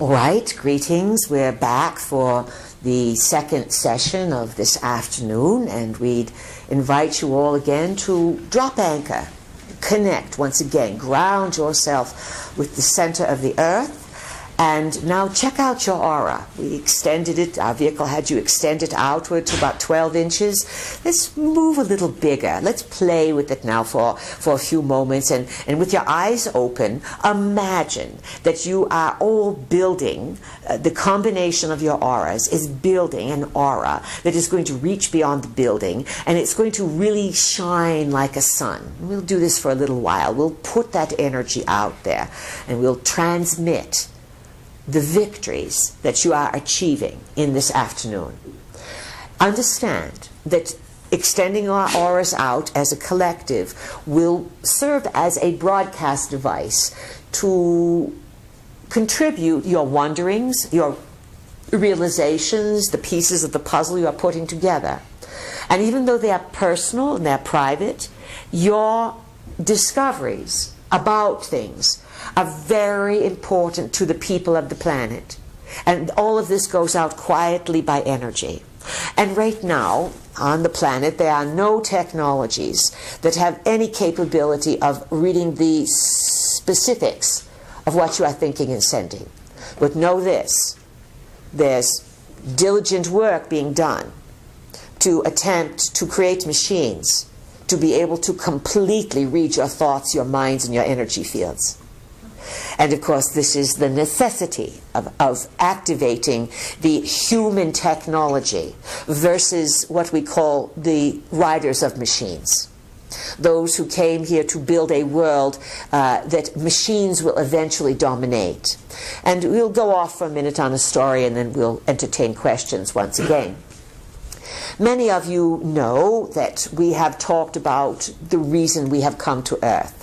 All right, greetings. We're back for the second session of this afternoon, and we'd invite you all again to drop anchor, connect once again, ground yourself with the center of the earth. And now check out your aura. We extended it, our vehicle had you extend it outward to about 12 inches. Let's move a little bigger. Let's play with it now for a few moments. And with your eyes open, imagine that you are all building, the combination of your auras is building an aura that is going to reach beyond the building, and it's going to really shine like a sun. We'll do this for a little while. We'll put that energy out there, and we'll transmit the victories that you are achieving in this afternoon. Understand that extending our auras out as a collective will serve as a broadcast device to contribute your wonderings, your realizations, the pieces of the puzzle you are putting together. And even though they are personal and they're private, your discoveries about things are very important to the people of the planet. And all of this goes out quietly by energy. And right now, on the planet, there are no technologies that have any capability of reading the specifics of what you are thinking and sending. But know this, there's diligent work being done to attempt to create machines to be able to completely read your thoughts, your minds, and your energy fields. And of course, this is the necessity of activating the human technology versus what we call the riders of machines. Those who came here to build a world that machines will eventually dominate. And we'll go off for a minute on a story, and then we'll entertain questions once again. Many of you know that we have talked about the reason we have come to Earth.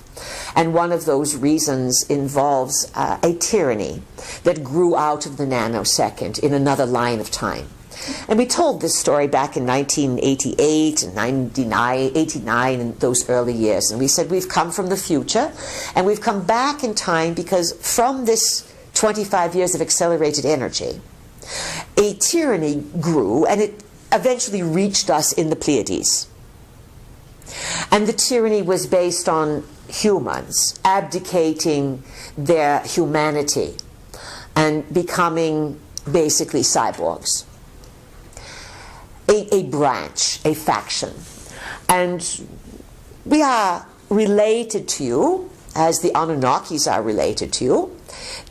And one of those reasons involves a tyranny that grew out of the nanosecond in another line of time. And we told this story back in 1988 and 99, 89, and those early years. And we said we've come from the future, and we've come back in time because from this 25 years of accelerated energy, a tyranny grew, and it eventually reached us in the Pleiades. And the tyranny was based on humans abdicating their humanity and becoming basically cyborgs. A branch, a faction. And we are related to you as the Anunnakis are related to you.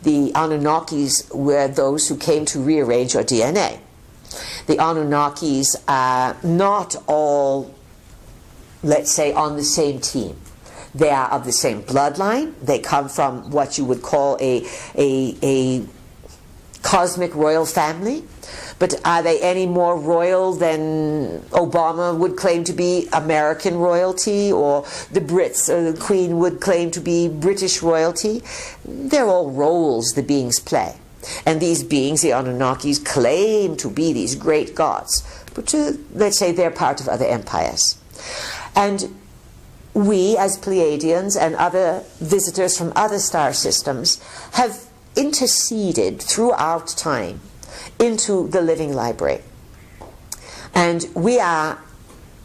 The Anunnakis were those who came to rearrange your DNA. The Anunnakis are not all, let's say, on the same team. They are of the same bloodline. They come from what you would call a cosmic royal family. But are they any more royal than Obama would claim to be American royalty, or the Brits or the Queen would claim to be British royalty? They're all roles the beings play. And these beings, the Anunnakis, claim to be these great gods. But let's say they're part of other empires. And we, as Pleiadians and other visitors from other star systems, have interceded throughout time into the living library. And we are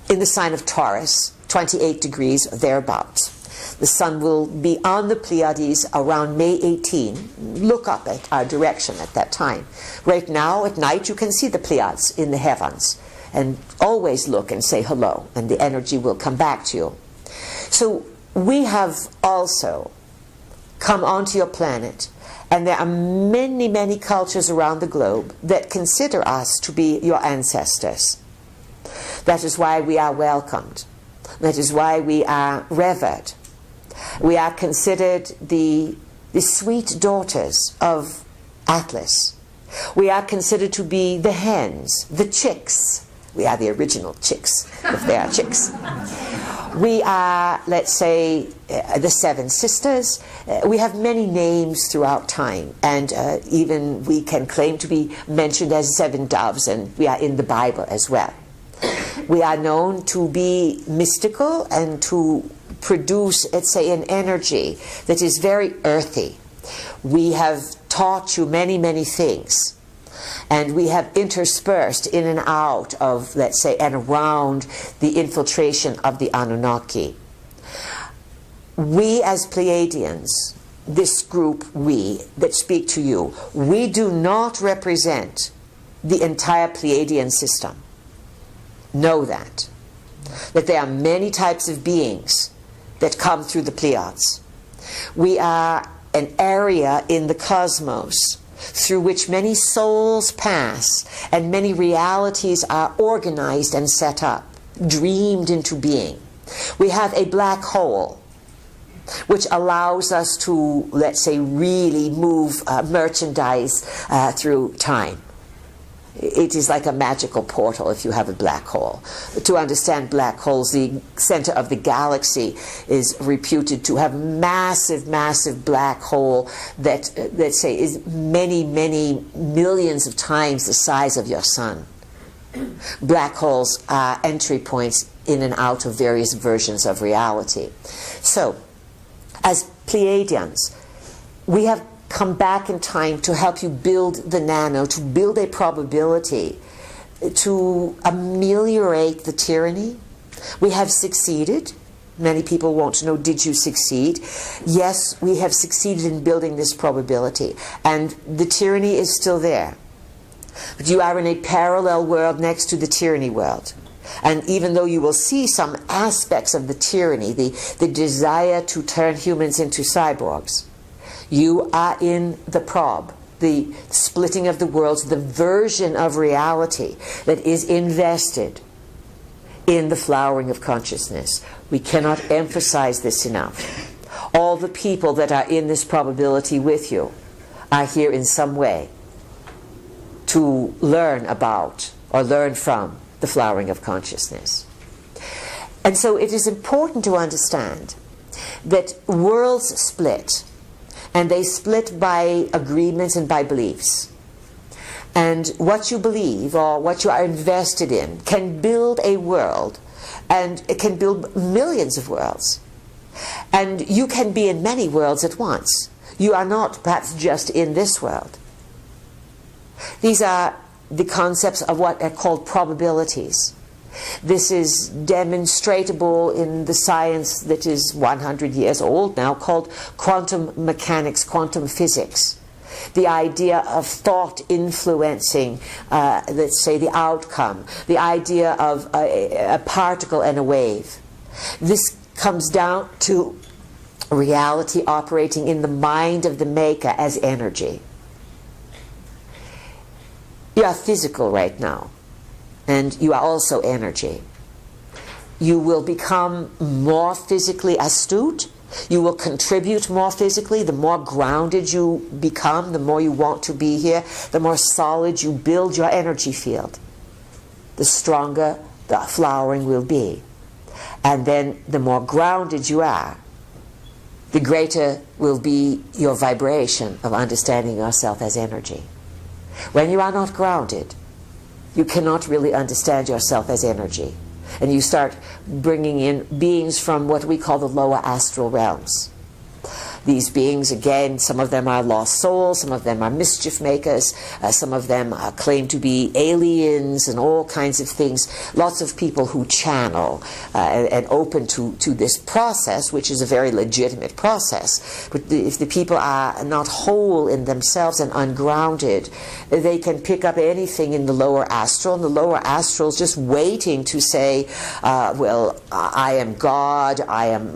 in the sign of Taurus, 28 degrees thereabouts. The sun will be on the Pleiades around May 18. Look up at our direction at that time. Right now, at night, you can see the Pleiades in the heavens. And always look and say hello, and the energy will come back to you. So we have also come onto your planet, and there are many, many cultures around the globe that consider us to be your ancestors. That is why we are welcomed. That is why we are revered. We are considered the sweet daughters of Atlas. We are considered to be the hens, the chicks. We are the original chicks, if they are chicks. We are, let's say, the Seven Sisters. We have many names throughout time, and even we can claim to be mentioned as seven doves, and we are in the Bible as well. We are known to be mystical and to produce, let's say, an energy that is very earthy. We have taught you many, many things. And we have interspersed in and out of, let's say, and around the infiltration of the Anunnaki. We as Pleiadians, this group, we, that speak to you, we do not represent the entire Pleiadian system. Know that. That there are many types of beings that come through the Pleiades. We are an area in the cosmos through which many souls pass and many realities are organized and set up, dreamed into being. We have a black hole which allows us to, let's say, really move merchandise through time. It is like a magical portal if you have a black hole. To understand black holes, the center of the galaxy is reputed to have massive, massive black hole that, let's say, is many, many millions of times the size of your sun. Black holes are entry points in and out of various versions of reality. So, as Pleiadians, we have come back in time to help you build the nano, to build a probability, to ameliorate the tyranny. We have succeeded. Many people want to know, did you succeed? Yes, we have succeeded in building this probability. And the tyranny is still there. But you are in a parallel world next to the tyranny world. And even though you will see some aspects of the tyranny, the desire to turn humans into cyborgs, you are in the prob, the splitting of the worlds, the version of reality that is invested in the flowering of consciousness. We cannot emphasize this enough. All the people that are in this probability with you are here in some way to learn about or learn from the flowering of consciousness. And so it is important to understand that worlds split, and they split by agreements and by beliefs. And what you believe or what you are invested in can build a world, and it can build millions of worlds. And you can be in many worlds at once. You are not perhaps just in this world. These are the concepts of what are called probabilities. This is demonstratable in the science that is 100 years old now, called quantum mechanics, quantum physics. The idea of thought influencing, let's say, the outcome. The idea of a particle and a wave. This comes down to reality operating in the mind of the maker as energy. You are physical right now, and you are also energy. You will become more physically astute. You will contribute more physically. The more grounded you become, the more you want to be here, the more solid you build your energy field, the stronger the flowering will be. And then the more grounded you are, the greater will be your vibration of understanding yourself as energy. When you are not grounded, you cannot really understand yourself as energy. And you start bringing in beings from what we call the lower astral realms. These beings, again, some of them are lost souls, some of them are mischief makers, some of them claim to be aliens and all kinds of things. Lots of people who channel and open to this process, which is a very legitimate process. But if the people are not whole in themselves and ungrounded, they can pick up anything in the lower astral, and the lower astral is just waiting to say, well, I am God, I am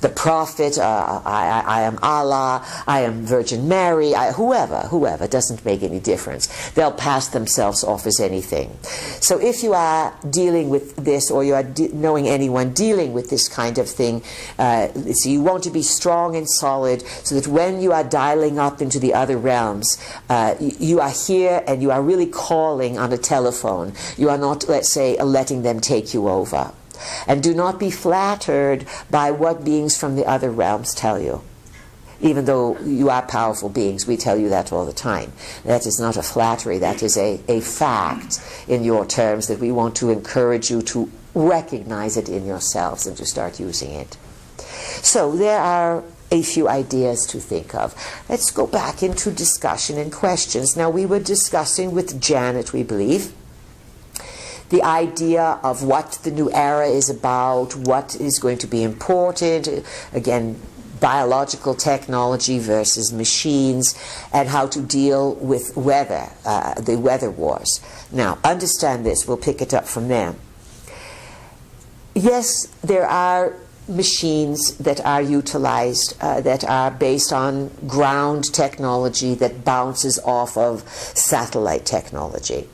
the prophet, I am Allah, I am Virgin Mary, whoever, doesn't make any difference. They'll pass themselves off as anything. So if you are dealing with this, or you are knowing anyone dealing with this kind of thing, so you want to be strong and solid, so that when you are dialing up into the other realms, you are here and you are really calling on a telephone. You are not, let's say, letting them take you over. And do not be flattered by what beings from the other realms tell you. Even though you are powerful beings, we tell you that all the time. That is not a flattery, that is a fact in your terms that we want to encourage you to recognize it in yourselves and to start using it. So there are a few ideas to think of. Let's go back into discussion and questions. Now, we were discussing with Janet, we believe, the idea of what the new era is about, what is going to be important, again, biological technology versus machines, and how to deal with weather, the weather wars. Now, understand this. We'll pick it up from there. Yes, there are machines that are utilized that are based on ground technology that bounces off of satellite technology.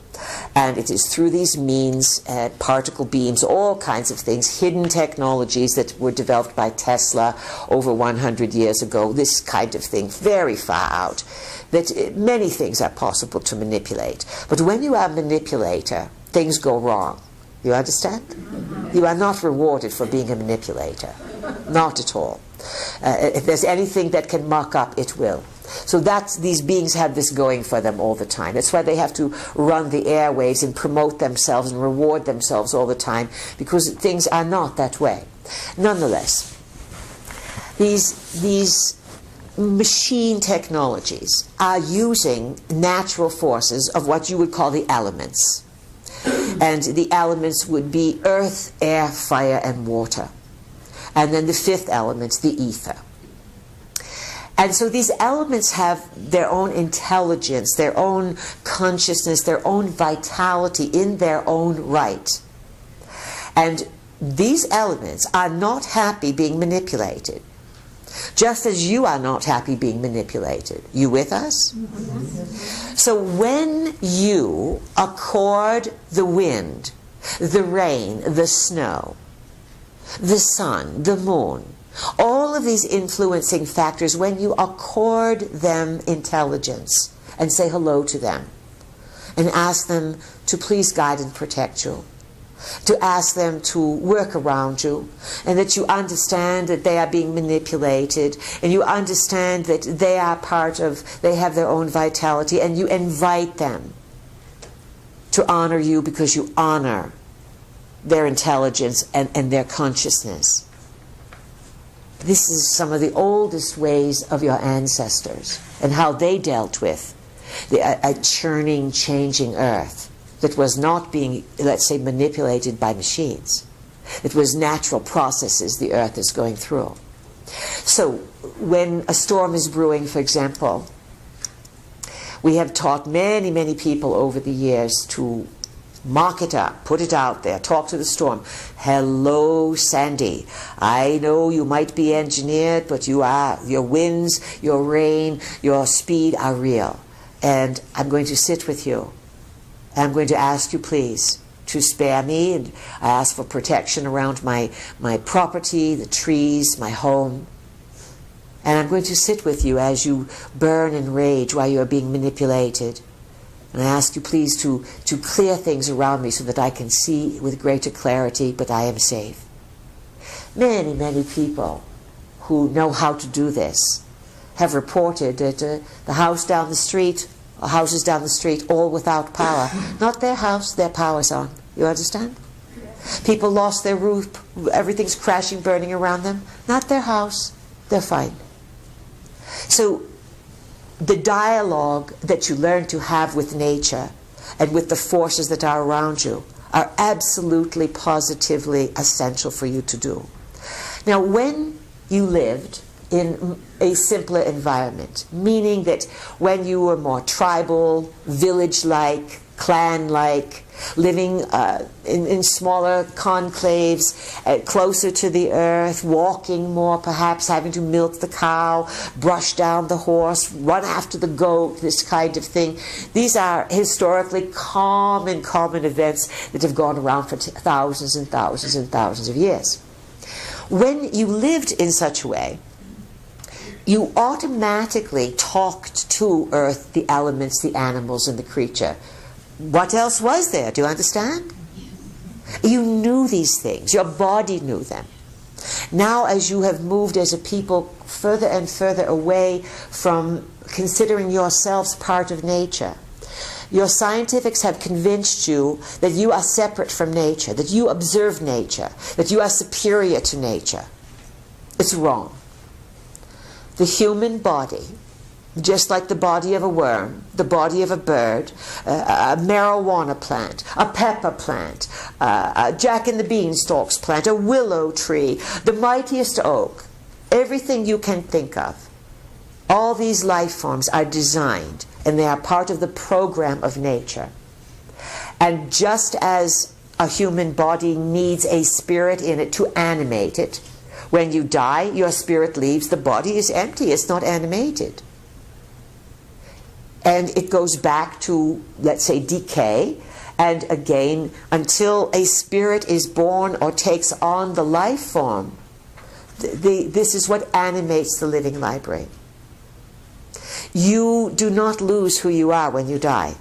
And it is through these means, particle beams, all kinds of things, hidden technologies that were developed by Tesla over 100 years ago, this kind of thing, very far out, that many things are possible to manipulate. But when you are a manipulator, things go wrong. You understand? You are not rewarded for being a manipulator. Not at all. If there's anything that can muck up, it will. So these beings have this going for them all the time. That's why they have to run the airwaves and promote themselves and reward themselves all the time, because things are not that way. Nonetheless, these machine technologies are using natural forces of what you would call the elements. And the elements would be earth, air, fire, and water. And then the fifth element, the ether. And so these elements have their own intelligence, their own consciousness, their own vitality in their own right. And these elements are not happy being manipulated, just as you are not happy being manipulated. You with us? Mm-hmm. So when you accord the wind, the rain, the snow, the sun, the moon, all of these influencing factors, when you accord them intelligence and say hello to them and ask them to please guide and protect you, to ask them to work around you, and that you understand that they are being manipulated, and you understand that they are they have their own vitality, and you invite them to honor you because you honor their intelligence and their consciousness. This is some of the oldest ways of your ancestors and how they dealt with a churning, changing earth that was not being, let's say, manipulated by machines. It was natural processes the earth is going through. So when a storm is brewing, for example, we have taught many, many people over the years to mock it up, put it out there, talk to the storm. Hello, Sandy. I know you might be engineered, but you are. Your winds, your rain, your speed are real. And I'm going to sit with you. I'm going to ask you, please, to spare me. And I ask for protection around my property, the trees, my home. And I'm going to sit with you as you burn and rage while you are being manipulated. And I ask you, please, to clear things around me so that I can see with greater clarity, but I am safe. Many, many people who know how to do this have reported that the house down the street, or houses down the street, all without power. Not their house, their power's on. You understand? People lost their roof, everything's crashing, burning around them. Not their house, they're fine. So the dialogue that you learn to have with nature and with the forces that are around you are absolutely, positively essential for you to do. Now, when you lived in a simpler environment, meaning that when you were more tribal, village-like, clan-like, living in smaller conclaves, closer to the earth, walking more perhaps, having to milk the cow, brush down the horse, run after the goat, this kind of thing. These are historically common events that have gone around for thousands and thousands and thousands of years. When you lived in such a way, you automatically talked to earth, the elements, the animals, and the creature. What else was there? Do you understand? You knew these things. Your body knew them. Now, as you have moved as a people further and further away from considering yourselves part of nature, your scientifics have convinced you that you are separate from nature, that you observe nature, that you are superior to nature. It's wrong. the human body, just like the body of a worm, the body of a bird, a marijuana plant, a pepper plant, a Jack and the Beanstalks plant, a willow tree, the mightiest oak, everything you can think of. All these life forms are designed, and they are part of the program of nature. And just as a human body needs a spirit in it to animate it, when you die, your spirit leaves, the body is empty, it's not animated. And it goes back to, let's say, decay, and again, until a spirit is born or takes on the life form, this is what animates the living library. You do not lose who you are when you die.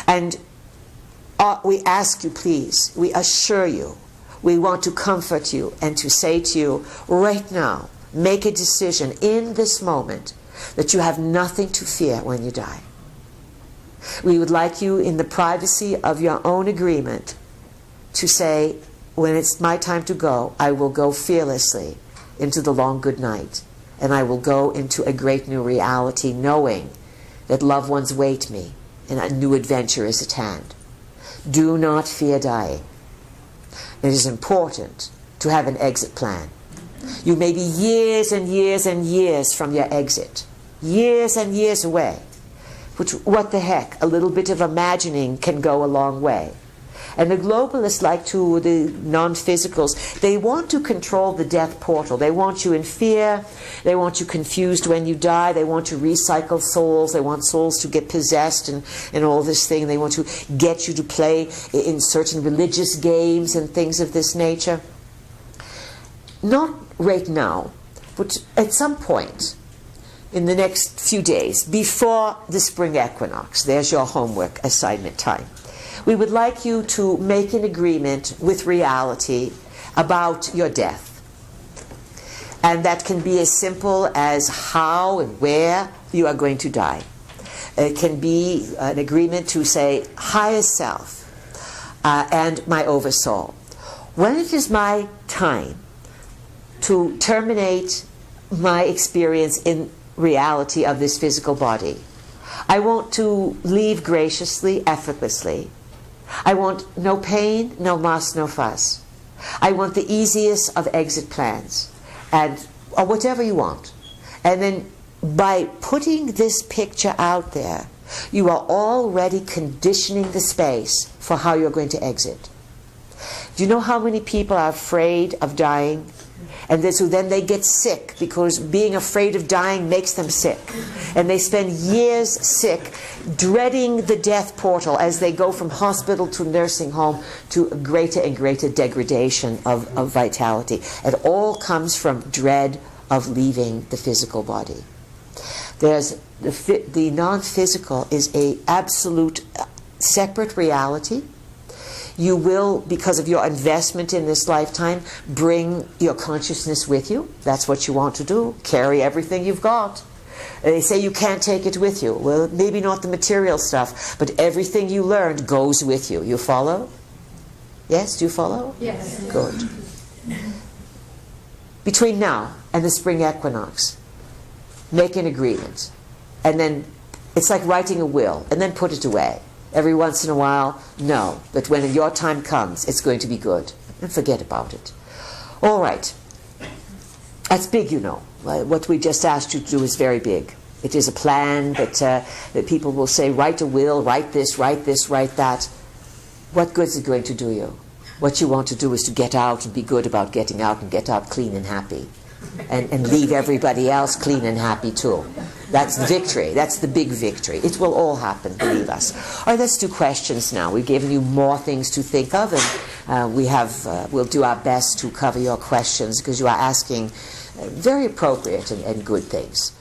And we ask you, please, we assure you, we want to comfort you and to say to you, right now, make a decision in this moment that you have nothing to fear when you die. We would like you, in the privacy of your own agreement, to say, when it's my time to go, I will go fearlessly into the long good night, and I will go into a great new reality, knowing that loved ones wait me and a new adventure is at hand. Do not fear dying. It is important to have an exit plan. You may be years and years and years from your exit, years and years away, which, what the heck, a little bit of imagining can go a long way. And the globalists, like to the non-physicals, they want to control the death portal. They want you in fear. They want you confused when you die. They want to recycle souls. They want souls to get possessed and all this thing. They want to get you to play in certain religious games and things of this nature. Not right now, but at some point in the next few days, before the spring equinox, there's your homework assignment time. We would like you to make an agreement with reality about your death. And that can be as simple as how and where you are going to die. It can be an agreement to say, higher self and my oversoul. When it is my time to terminate my experience in reality of this physical body, I want to leave graciously, effortlessly. I want no pain, no muss, no fuss. I want the easiest of exit plans, or whatever you want. And then by putting this picture out there, you are already conditioning the space for how you're going to exit. Do you know how many people are afraid of dying? And then they get sick, because being afraid of dying makes them sick. And they spend years sick, dreading the death portal as they go from hospital to nursing home to greater and greater degradation of vitality. It all comes from dread of leaving the physical body. There's the non-physical is an absolute separate reality. You will, because of your investment in this lifetime, bring your consciousness with you. That's what you want to do. Carry everything you've got. They say you can't take it with you. Well, maybe not the material stuff, but everything you learned goes with you. You follow? Yes? Do you follow? Yes. Good. Between now and the spring equinox, make an agreement. And then it's like writing a will, and then put it away. Every once in a while, know that when your time comes, it's going to be good. And forget about it. All right. That's big, you know. What we just asked you to do is very big. It is a plan that people will say, write a will, write this, write that. What good is it going to do you? What you want to do is to get out and be good about getting out, and get out clean and happy. And leave everybody else clean and happy too. That's the victory. That's the big victory. It will all happen, believe us. All right, let's do questions now. We've given you more things to think of, and we'll do our best to cover your questions, because you are asking very appropriate and good things.